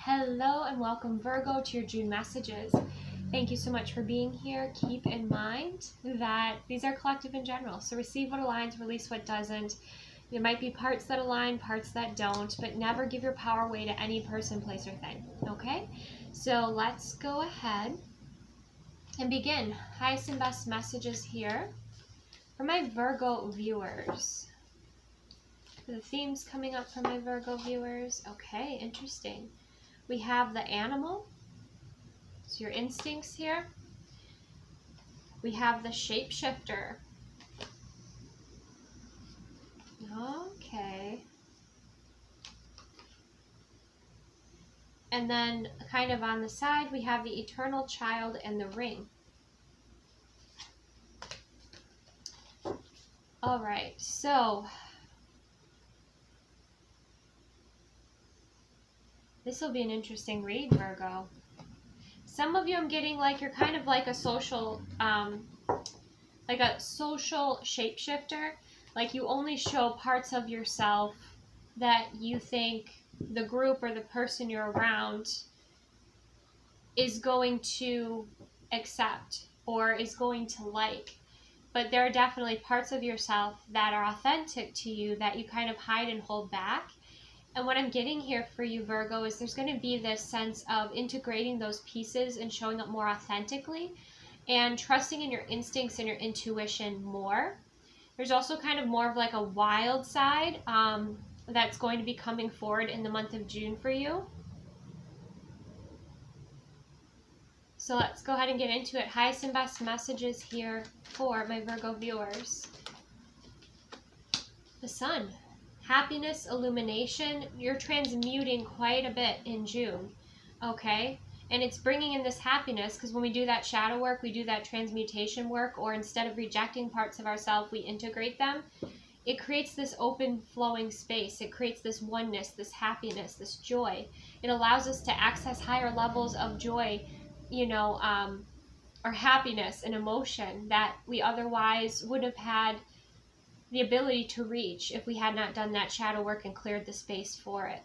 Hello and welcome, Virgo, to your June messages. Thank you so much for being here. Keep in mind that these are collective in general. So receive what aligns, release what doesn't. There might be parts that align, parts that don't, but never give your power away to any person, place, or thing. Okay? So let's go ahead and begin. Highest and best messages here for my Virgo viewers. The themes coming up for my Virgo viewers. Okay, interesting. We have the animal, so your instincts here. We have the shapeshifter. Okay. And then kind of on the side, we have the eternal child and the ring. All right, so this will be an interesting read, Virgo. Some of you I'm getting like you're kind of like a social shapeshifter. Like you only show parts of yourself that you think the group or the person you're around is going to accept or is going to like. But there are definitely parts of yourself that are authentic to you that you kind of hide and hold back. And what I'm getting here for you, Virgo, is there's going to be this sense of integrating those pieces and showing up more authentically and trusting in your instincts and your intuition more. There's also kind of more of like a wild side that's going to be coming forward in the month of June for you. So let's go ahead and get into it. Highest and best messages here for my Virgo viewers. The Sun. Happiness, illumination. You're transmuting quite a bit in June. Okay? And it's bringing in this happiness because when we do that shadow work, we do that transmutation work, or instead of rejecting parts of ourselves, we integrate them. It creates this open flowing space. It creates this oneness, this happiness, this joy. It allows us to access higher levels of joy, or happiness and emotion that we otherwise would have had the ability to reach if we had not done that shadow work and cleared the space for it.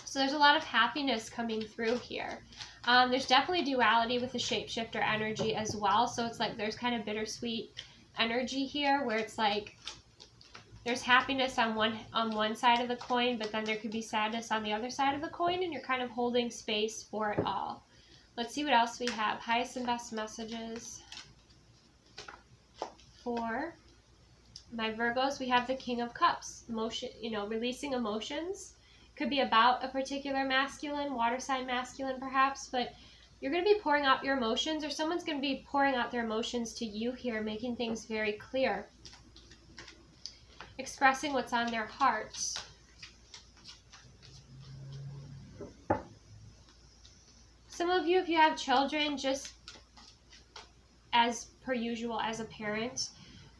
So there's a lot of happiness coming through here. There's definitely duality with the shapeshifter energy as well. So it's like there's kind of bittersweet energy here where it's like there's happiness on one side of the coin, but then there could be sadness on the other side of the coin, and you're kind of holding space for it all. Let's see what else we have. Highest and best messages for my Virgos. We have the King of Cups. Emotion, releasing emotions. Could be about a particular masculine, water sign masculine perhaps, but you're going to be pouring out your emotions, or someone's going to be pouring out their emotions to you here, making things very clear. Expressing what's on their hearts. Some of you, if you have children, just as per usual as a parent,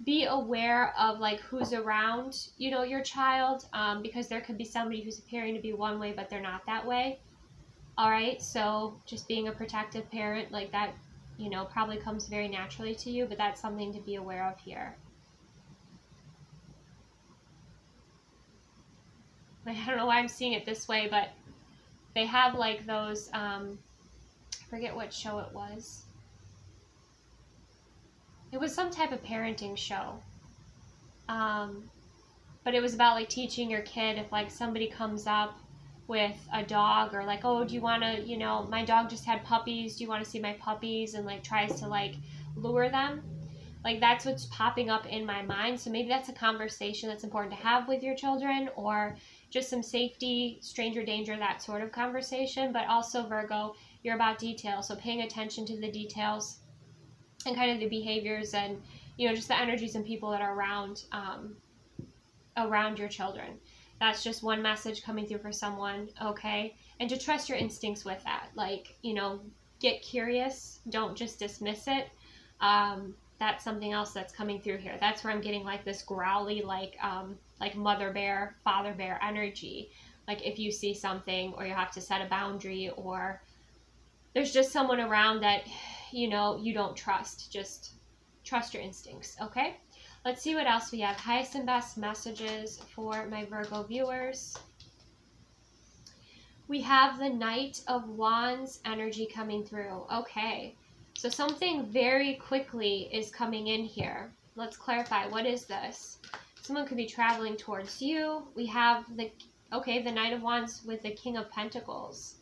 be aware of like who's around, your child, because there could be somebody who's appearing to be one way, but they're not that way. All right. So just being a protective parent like that, probably comes very naturally to you, but that's something to be aware of here. I don't know why I'm seeing it this way, but they have like those, I forget what show it was. It was some type of parenting show. But it was about like teaching your kid if like somebody comes up with a dog, or like, oh, do you want to, my dog just had puppies. Do you want to see my puppies? And like tries to like lure them. Like that's what's popping up in my mind. So maybe that's a conversation that's important to have with your children, or just some safety, stranger danger, that sort of conversation. But also, Virgo, you're about detail. So paying attention to the details and kind of the behaviors and, just the energies and people that are around your children. That's just one message coming through for someone, okay? And to trust your instincts with that. Like, get curious. Don't just dismiss it. That's something else that's coming through here. That's where I'm getting like this growly, like mother bear, father bear energy. Like if you see something, or you have to set a boundary, or there's just someone around that, you don't trust. Just trust your instincts, okay? Let's see what else we have. Highest and best messages for my Virgo viewers. We have the Knight of Wands energy coming through. Okay. So something very quickly is coming in here. Let's clarify. What is this? Someone could be traveling towards you. We have the Knight of Wands with the King of Pentacles.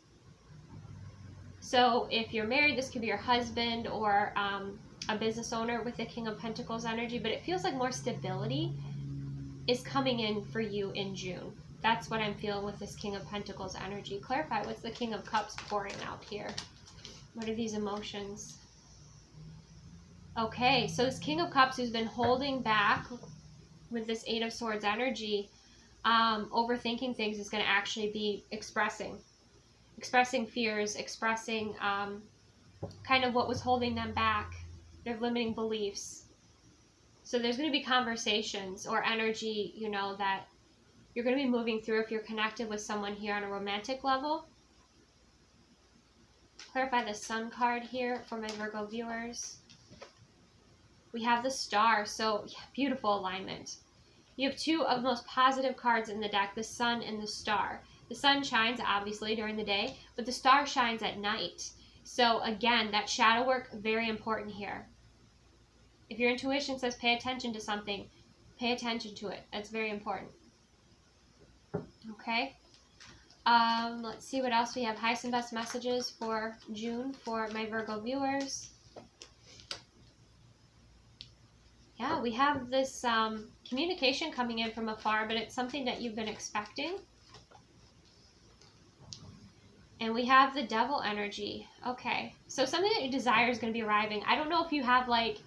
So if you're married, this could be your husband or a business owner with the King of Pentacles energy, but it feels like more stability is coming in for you in June. That's what I'm feeling with this King of Pentacles energy. Clarify, what's the King of Cups pouring out here? What are these emotions? Okay, so this King of Cups who's been holding back with this Eight of Swords energy, overthinking things, is going to actually be expressing fears, expressing kind of what was holding them back, their limiting beliefs. So there's going to be conversations or energy, you know, that you're going to be moving through if you're connected with someone here on a romantic level. Clarify the Sun card here for my Virgo viewers. We have the Star, so yeah, beautiful alignment. You have two of the most positive cards in the deck, the Sun and the Star. The sun shines obviously during the day, but the star shines at night. So again, that shadow work, very important here. If your intuition says pay attention to something, pay attention to it. That's very important. Okay. Let's see what else we have. Highest and best messages for June for my Virgo viewers. Yeah, we have this communication coming in from afar, but it's something that you've been expecting. And we have the Devil energy. Okay, so something that you desire is going to be arriving. I don't know if you have like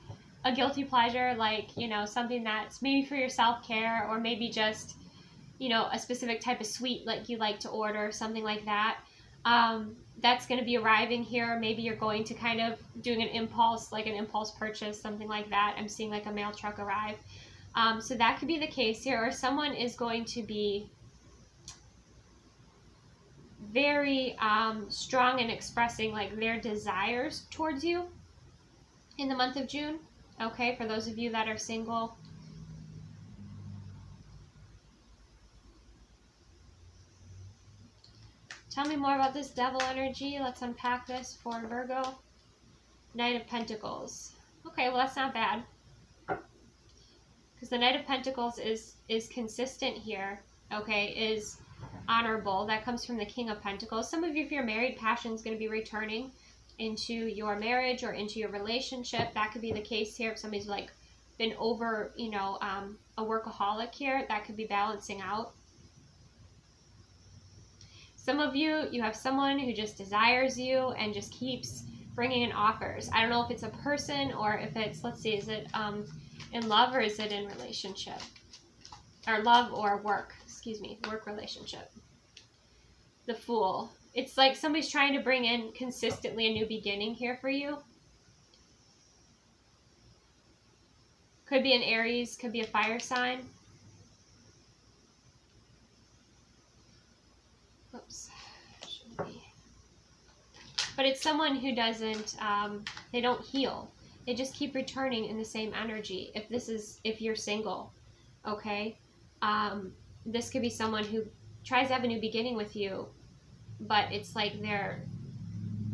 a guilty pleasure, like, you know, something that's maybe for your self-care, or maybe just, you know, a specific type of sweet like you like to order, something like that. That's going to be arriving here. Maybe you're going to kind of doing an impulse purchase, something like that. I'm seeing like a mail truck arrive. So that could be the case here, or someone is going to be very strong in expressing like their desires towards you in the month of June. Okay, for those of you that are single. Tell me more about this Devil energy. Let's unpack this for Virgo. Knight of Pentacles. Okay, well that's not bad, because the Knight of Pentacles is consistent here. Okay, is honorable. That comes from the King of Pentacles. Some of you, if you're married, passion is going to be returning into your marriage or into your relationship. That could be the case here. If somebody's like been over, you know, a workaholic here, that could be balancing out. Some of you, you have someone who just desires you and just keeps bringing in offers. I don't know if it's a person or if it's, let's see, is it in love or is it in relationship? Or love or work, excuse me, work relationship. The Fool. It's like somebody's trying to bring in consistently a new beginning here for you. Could be an Aries, could be a fire sign. Oops. Shouldn't be. But it's someone who doesn't, they don't heal. They just keep returning in the same energy. If you're single, okay? This could be someone who tries to have a new beginning with you, but it's like they're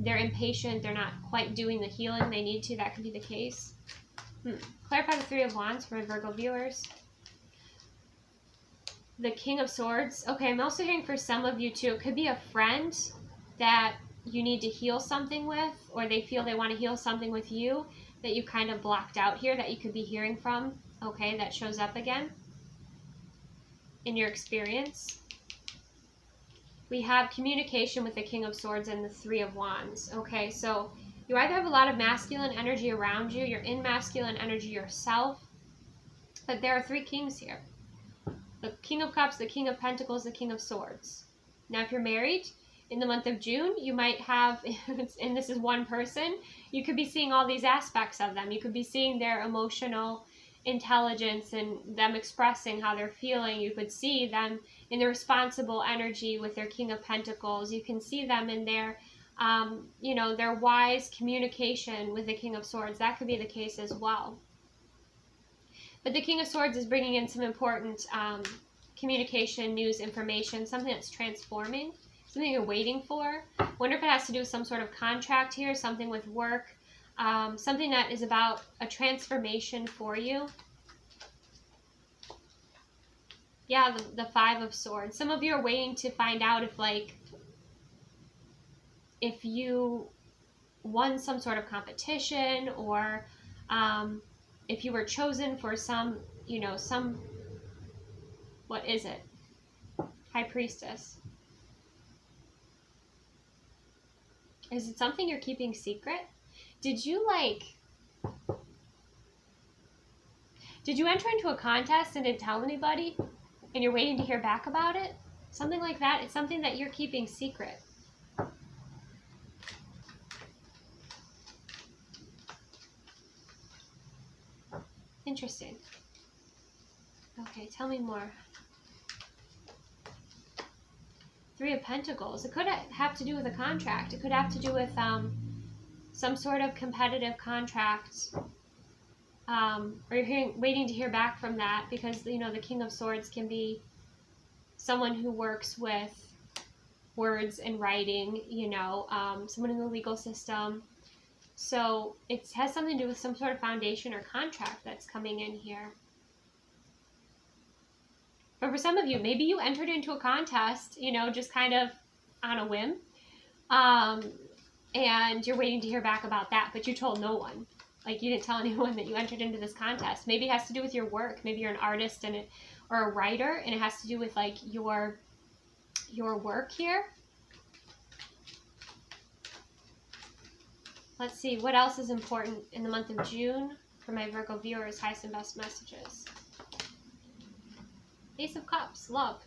impatient. They're not quite doing the healing they need to. That could be the case. Clarify the Three of Wands for my Virgo viewers. The King of Swords. Okay, I'm also hearing for some of you too, it could be a friend that you need to heal something with, or they feel they want to heal something with you that you kind of blocked out here, that you could be hearing from. Okay, that shows up again in your experience. We have communication with the King of Swords and the Three of Wands. Okay, so you either have a lot of masculine energy around you, you're in masculine energy yourself, but there are three kings here. The King of Cups, the King of Pentacles, the King of Swords. Now, if you're married in the month of June, you might have, and this is one person, you could be seeing all these aspects of them. You could be seeing their emotional intelligence and them expressing how they're feeling. You could see them in the responsible energy with their King of Pentacles. You can see them in their, you know, their wise communication with the King of Swords. That could be the case as well. But the King of Swords is bringing in some important communication, news, information, something that's transforming, something you're waiting for. Wonder if it has to do with some sort of contract here, something with work, something that is about a transformation for you. Yeah, the Five of Swords. Some of you are waiting to find out if, like, if you won some sort of competition, or if you were chosen for some, you know, some, what is it? High Priestess. Is it something you're keeping secret? Did you enter into a contest and didn't tell anybody and you're waiting to hear back about it? Something like that. It's something that you're keeping secret. Interesting. Okay, tell me more. Three of Pentacles. It could have to do with a contract. It could have to do with some sort of competitive contract. Or you're waiting to hear back from that, because, you know, the King of Swords can be someone who works with words and writing, you know, someone in the legal system. So it has something to do with some sort of foundation or contract that's coming in here. But for some of you, maybe you entered into a contest, you know, just kind of on a whim. And you're waiting to hear back about that, but you told no one. Like, you didn't tell anyone that you entered into this contest. Maybe it has to do with your work. Maybe you're an artist or a writer, and it has to do with, like, your work here. Let's see, what else is important in the month of June for my Virgo viewers? Highest and best messages. Ace of Cups, love.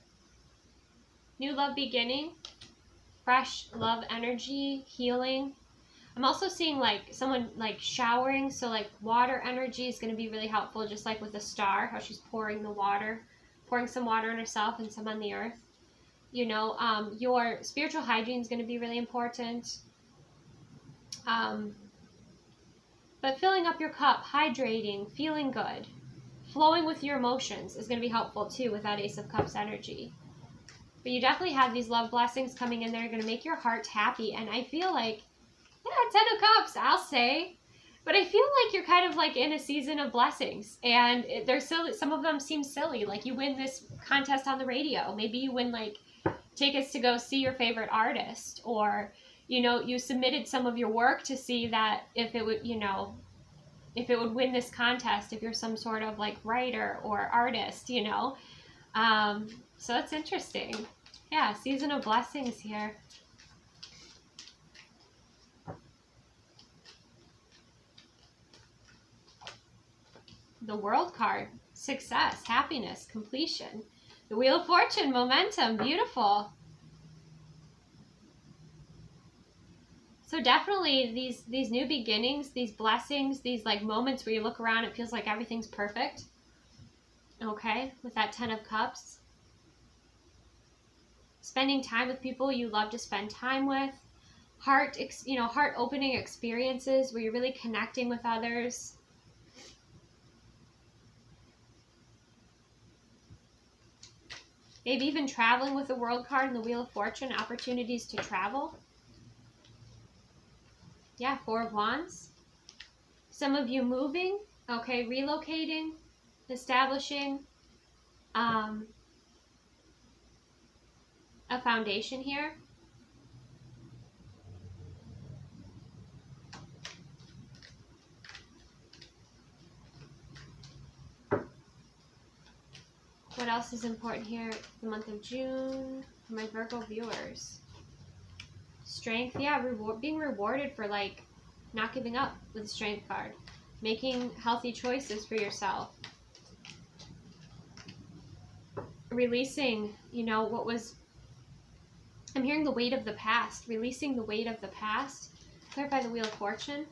New love beginning. Fresh love energy, healing. I'm also seeing, like, someone, like, showering. So, like, water energy is going to be really helpful, just like with the star, how she's pouring the water. Pouring some water on herself and some on the earth. You know, your spiritual hygiene is going to be really important. But filling up your cup, hydrating, feeling good, flowing with your emotions is going to be helpful too with that Ace of Cups energy. But you definitely have these love blessings coming in there. You're going to make your heart happy. And I feel like, yeah, 10 of Cups, I'll say. But I feel like you're kind of like in a season of blessings. And they're silly. Some of them seem silly. Like, you win this contest on the radio. Maybe you win, like, tickets to go see your favorite artist. Or, you know, you submitted some of your work to see that if it would, you know, if it would win this contest, if you're some sort of, like, writer or artist, you know. So that's interesting. Yeah, season of blessings here. The World card, success, happiness, completion. The Wheel of Fortune, momentum, beautiful. So definitely these new beginnings, these blessings, these, like, moments where you look around, it feels like everything's perfect. Okay, with that 10 of Cups. Spending time with people you love to spend time with. Heart-opening experiences where you're really connecting with others. Maybe even traveling with the World card and the Wheel of Fortune, opportunities to travel. Yeah, 4 of Wands. Some of you moving, okay, relocating, establishing a foundation here. What else is important here? The month of June for my Virgo viewers. Strength, yeah, being rewarded for, like, not giving up with the Strength card. Making healthy choices for yourself. Releasing, you know, what was... I'm hearing the weight of the past. Releasing the weight of the past. Clarify the Wheel of Fortune.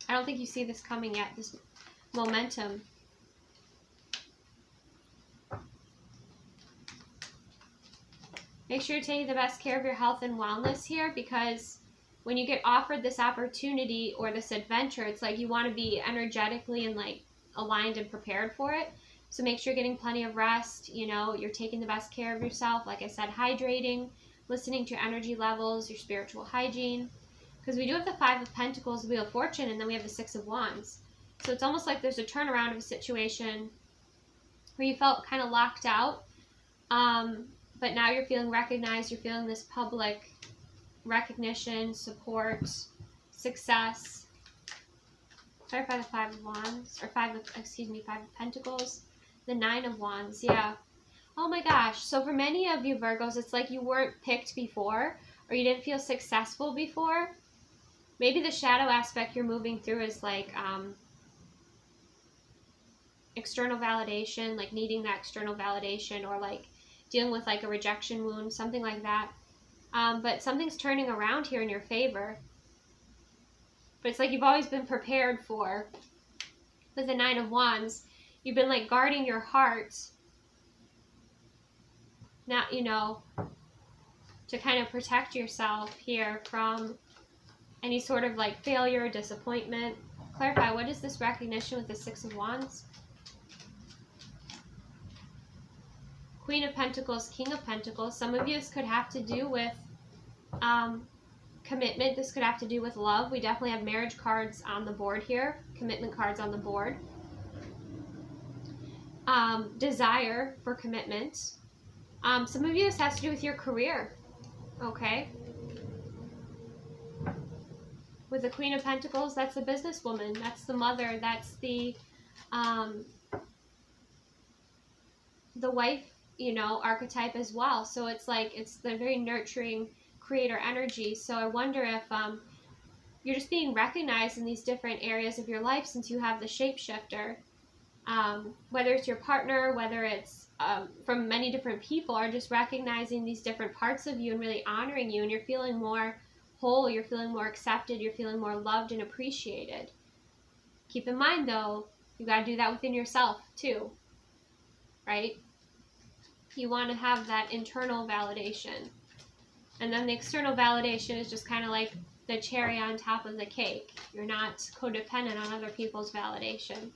I don't think you see this coming yet, this momentum. Make sure you're taking the best care of your health and wellness here, because when you get offered this opportunity or this adventure, it's like you want to be energetically and, like, aligned and prepared for it. So make sure you're getting plenty of rest. You know, you're taking the best care of yourself. Like I said, hydrating, listening to your energy levels, your spiritual hygiene. Because we do have the Five of Pentacles, the Wheel of Fortune, and then we have the Six of Wands. So it's almost like there's a turnaround of a situation where you felt kind of locked out. But now you're feeling recognized. You're feeling this public recognition, support, success. Clarify the Five of Wands, or Five of Pentacles. The Nine of Wands, yeah. Oh my gosh. So for many of you Virgos, it's like you weren't picked before, or you didn't feel successful before. Maybe the shadow aspect you're moving through is like external validation, like needing that external validation, or like dealing with like a rejection wound, something like that. But something's turning around here in your favor. But it's like you've always been prepared for. With the Nine of Wands, you've been like guarding your heart. Now, you know, to kind of protect yourself here from any sort of like failure or disappointment. Clarify, what is this recognition with the Six of Wands? Queen of Pentacles, King of Pentacles. Some of you, this could have to do with commitment. This could have to do with love. We definitely have marriage cards on the board here. Commitment cards on the board. Desire for commitment. Some of you, this has to do with your career. Okay. With the Queen of Pentacles, that's the businesswoman. That's the mother. That's the wife, you know, archetype as well. So it's like, it's the very nurturing creator energy. So I wonder if you're just being recognized in these different areas of your life since you have the shapeshifter. Whether it's your partner, whether it's from many different people, are just recognizing these different parts of you and really honoring you, and you're feeling more whole, you're feeling more accepted, you're feeling more loved and appreciated. Keep in mind though, you got to do that within yourself too, right? You want to have that internal validation. And then the external validation is just kind of like the cherry on top of the cake. You're not codependent on other people's validation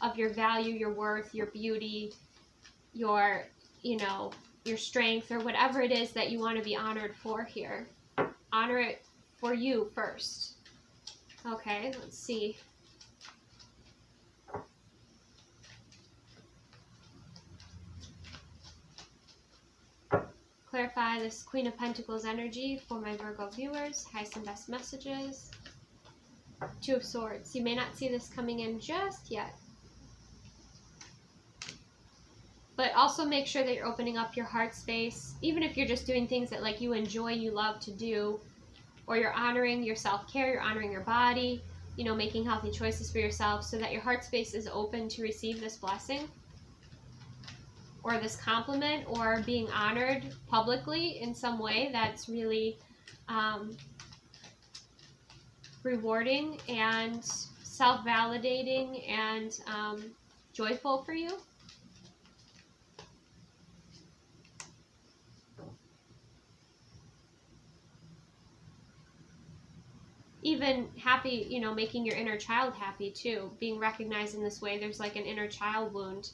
of your value, your worth, your beauty, your, you know, your strength, or whatever it is that you want to be honored for here. Honor it for you first. Okay, let's see. Clarify this Queen of Pentacles energy for my Virgo viewers. Highest and best messages. Two of Swords. You may not see this coming in just yet. But also make sure that you're opening up your heart space. Even if you're just doing things that like you enjoy, you love to do. Or you're honoring your self-care, you're honoring your body. You know, making healthy choices for yourself so that your heart space is open to receive this blessing. Or this compliment, or being honored publicly in some way that's really rewarding and self-validating and joyful for you. Even happy, you know, making your inner child happy too, being recognized in this way. There's like an inner child wound.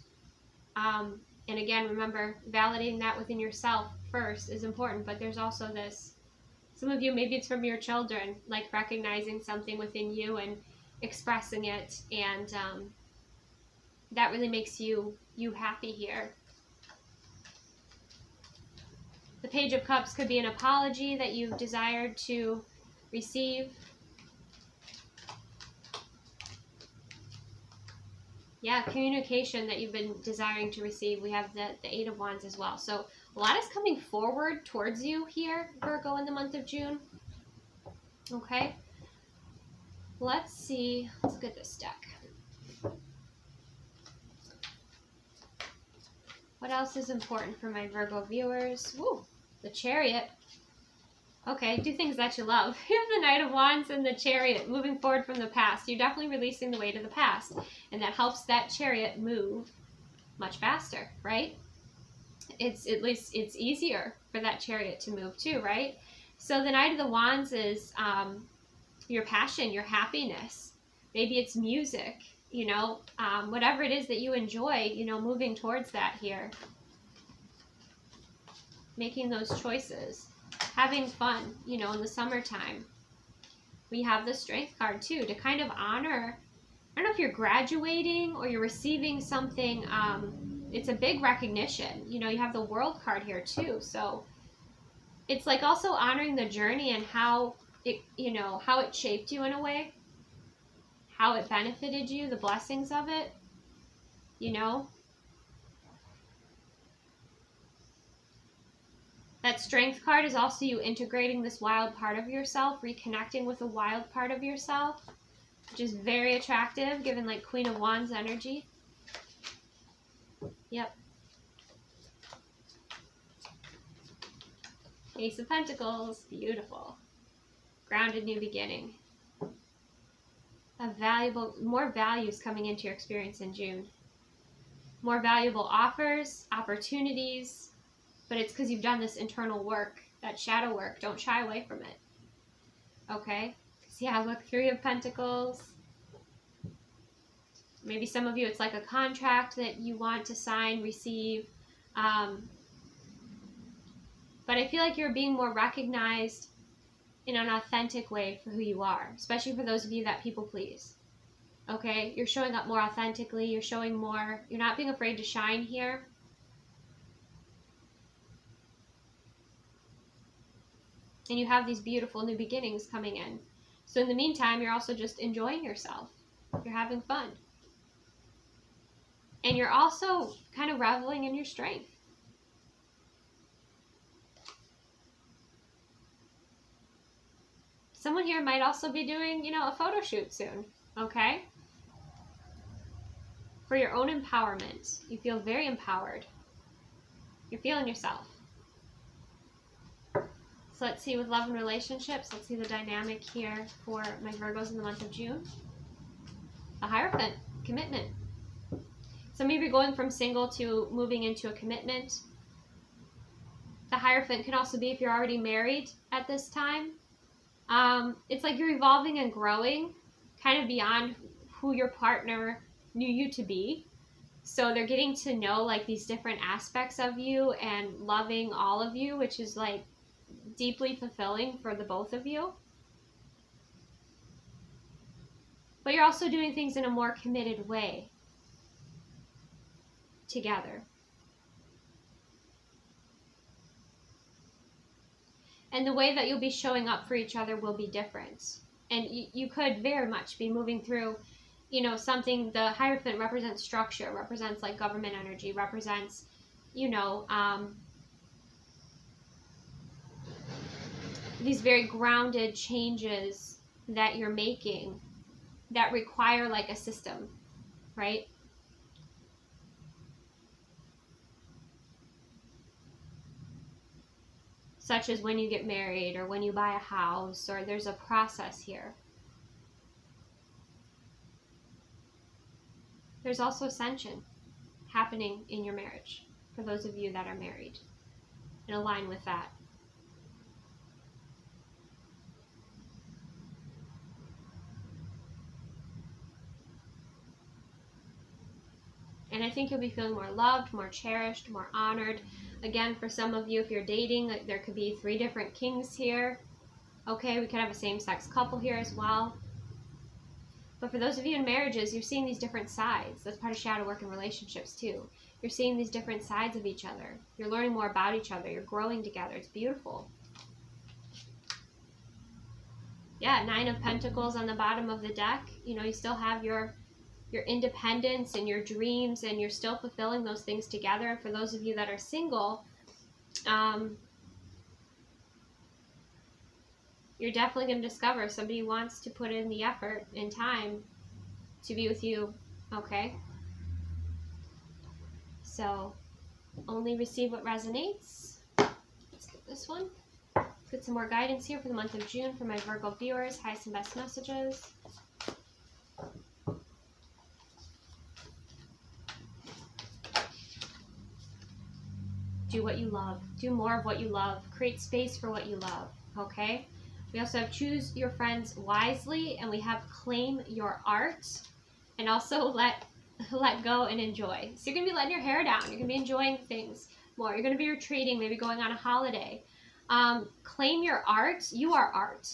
And again, remember, validating that within yourself first is important, but there's also this, some of you, maybe it's from your children, like recognizing something within you and expressing it, and that really makes you happy here. The Page of Cups could be an apology that you've desired to receive. Yeah, communication that you've been desiring to receive. We have the Eight of Wands as well. So a lot is coming forward towards you here, Virgo, in the month of June. Okay. Let's see. Let's look at this deck. What else is important for my Virgo viewers? Woo, the Chariot. Okay, do things that you love. You have the Knight of Wands and the Chariot, moving forward from the past. You're definitely releasing the weight of the past, and that helps that Chariot move much faster, right? It's at least it's easier for that Chariot to move too, right? So the Knight of the Wands is your passion, your happiness. Maybe it's music. you know, whatever it is that you enjoy, you know, moving towards that here. Making those choices. Having fun, you know, in the summertime. We have the Strength card too, to kind of honor, I don't know if you're graduating or you're receiving something, it's a big recognition. You know, you have the World card here too, so it's like also honoring the journey and how it, you know, how it shaped you in a way, how it benefited you, the blessings of it, you know. That Strength card is also you integrating this wild part of yourself, reconnecting with a wild part of yourself, which is very attractive, given like Queen of Wands energy. Yep. Ace of Pentacles, beautiful. Grounded new beginning. A valuable, more values coming into your experience in June. More valuable offers, opportunities, but it's because you've done this internal work, that shadow work. Don't shy away from it. Okay? So yeah, look, 3 of Pentacles. Maybe some of you, it's like a contract that you want to sign, receive. But I feel like you're being more recognized in an authentic way for who you are, especially for those of you that people please. Okay? You're showing up more authentically. You're showing more. You're not being afraid to shine here. And you have these beautiful new beginnings coming in. So in the meantime, you're also just enjoying yourself. You're having fun. And you're also kind of reveling in your strength. Someone here might also be doing, you know, a photo shoot soon. Okay? For your own empowerment. You feel very empowered. You're feeling yourself. So let's see with love and relationships. Let's see the dynamic here for my Virgos in the month of June. The Hierophant, commitment. Some of you are going from single to moving into a commitment. The Hierophant can also be if you're already married at this time. It's like you're evolving and growing kind of beyond who your partner knew you to be. So they're getting to know like these different aspects of you and loving all of you, which is like deeply fulfilling for the both of you. But you're also doing things in a more committed way together. And the way that you'll be showing up for each other will be different. And you could very much be moving through, you know, something. The Hierophant represents structure, represents like government energy, represents, you know, these very grounded changes that you're making that require like a system, right? Such as when you get married or when you buy a house, or there's a process here. There's also ascension happening in your marriage for those of you that are married, and align with that. And I think you'll be feeling more loved, more cherished, more honored. Again, for some of you, if you're dating, there could be 3 different kings here. Okay, we could have a same-sex couple here as well. But for those of you in marriages, you're seeing these different sides. That's part of shadow work in relationships too. You're seeing these different sides of each other. You're learning more about each other. You're growing together. It's beautiful. Yeah, 9 of Pentacles on the bottom of the deck. You know, you still have your independence and your dreams, and you're still fulfilling those things together. And for those of you that are single, you're definitely going to discover somebody wants to put in the effort and time to be with you. Okay? So, only receive what resonates. Let's get this one. Let's get some more guidance here for the month of June for my Virgo viewers. Highest and best messages. Do what you love. Do more of what you love. Create space for what you love. Okay? We also have choose your friends wisely, and we have claim your art. and also let go and enjoy. So you're going to be letting your hair down. You're going to be enjoying things more. You're going to be retreating, maybe going on a holiday. Claim your art. You are art.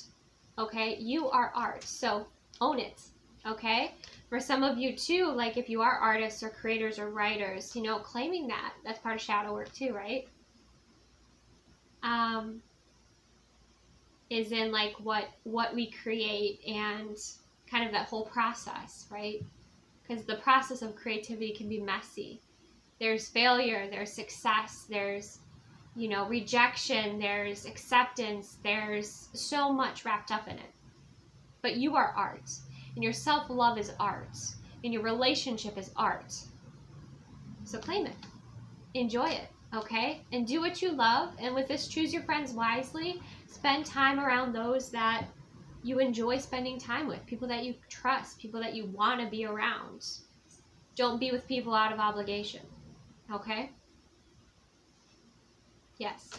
Okay? You are art. So own it. Okay? For some of you too, like if you are artists or creators or writers, you know, claiming that. That's part of shadow work too, right? Is in like what we create and kind of that whole process, right? Because the process of creativity can be messy. There's failure, there's success, there's, you know, rejection, there's acceptance, there's so much wrapped up in it. But you are art, and your self-love is art, and your relationship is art. So claim it, enjoy it, okay? And do what you love, and with this, choose your friends wisely. Spend time around those that you enjoy spending time with, people that you trust, people that you want to be around. Don't be with people out of obligation, okay? Yes.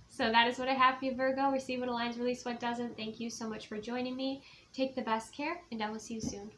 So that is what I have for you, Virgo. Receive what aligns, release what doesn't. Thank you so much for joining me. Take the best care, and I will see you soon.